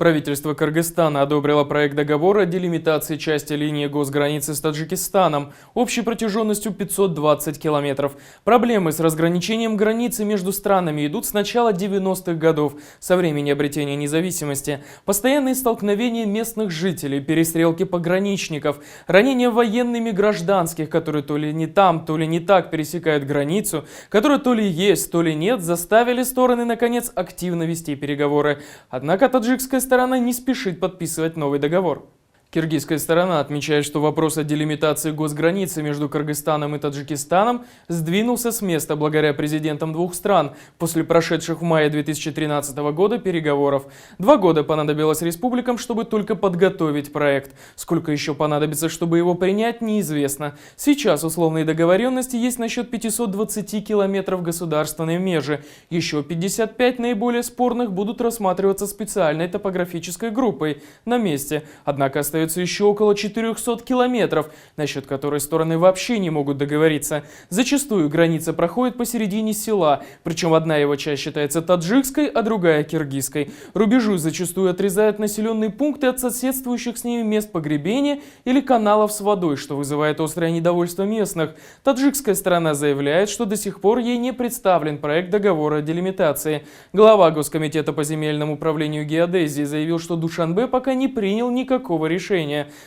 Правительство Кыргызстана одобрило проект договора о делимитации части линии госграницы с Таджикистаном общей протяженностью 520 километров. Проблемы с разграничением границы между странами идут с начала 90-х годов, со времени обретения независимости. Постоянные столкновения местных жителей, перестрелки пограничников, ранения военными гражданских, которые то ли не там, то ли не так пересекают границу, которые то ли есть, то ли нет, заставили стороны наконец активно вести переговоры. Однако таджикская сторона не спешит подписывать новый договор. Киргизская сторона отмечает, что вопрос о делимитации госграницы между Кыргызстаном и Таджикистаном сдвинулся с места благодаря президентам двух стран после прошедших в мае 2013 года переговоров. 2 года понадобилось республикам, чтобы только подготовить проект. Сколько еще понадобится, чтобы его принять, неизвестно. Сейчас условные договоренности есть насчет 520 километров государственной межи. Еще 55 наиболее спорных будут рассматриваться специальной топографической группой на месте. Однако остается еще около 400 километров, насчет которой стороны вообще не могут договориться. Зачастую граница проходит посередине села, причем одна его часть считается таджикской, а другая киргизской. Рубежи зачастую отрезают населенные пункты от соседствующих с ними мест погребения или каналов с водой, что вызывает острое недовольство местных. Таджикская сторона заявляет, что до сих пор ей не представлен проект договора о делимитации. Глава Госкомитета по земельному управлению и геодезии заявил, что Душанбе пока не принял никакого решения,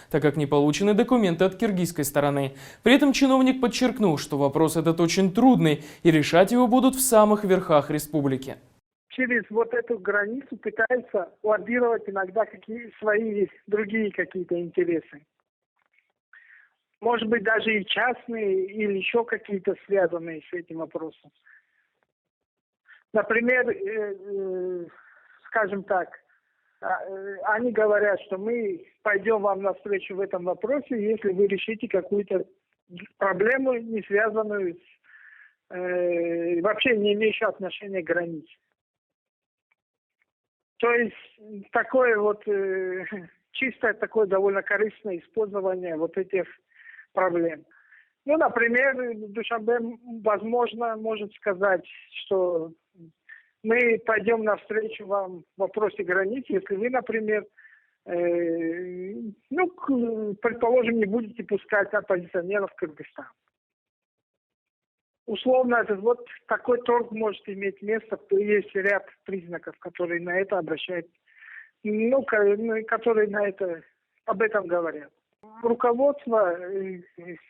так как не получены документы от киргизской стороны. При этом чиновник подчеркнул, что вопрос этот очень трудный и решать его будут в самых верхах республики. Через вот эту границу пытаются лоббировать иногда свои другие какие-то интересы. Может быть, даже и частные, или еще какие-то связанные с этим вопросом. Например, скажем так, они говорят, что мы пойдем вам навстречу в этом вопросе, если вы решите какую-то проблему, не связанную с вообще не имеющую отношения к границе. То есть такое вот чисто такое довольно корыстное использование вот этих проблем. Ну, например, Душанбе, возможно, может сказать, что мы пойдем навстречу вам в вопросе границ, если вы, например, предположим, не будете пускать оппозиционеров в Кыргызстан. Условно, вот такой торг может иметь место, есть ряд признаков, которые на это обращают, которые об этом говорят. Руководство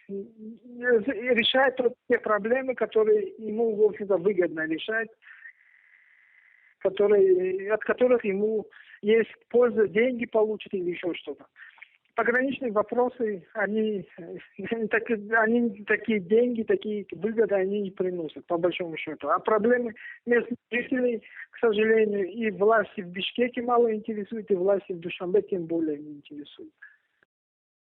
решает те проблемы, которые ему, в общем-то, выгодно решать, от которых ему есть польза, деньги получит или еще что-то. Пограничные вопросы, они такие деньги, такие выгоды они не приносят, по большому счету. А проблемы местных жителей, к сожалению, и власти в Бишкеке мало интересуют, и власти в Душанбе тем более не интересуют.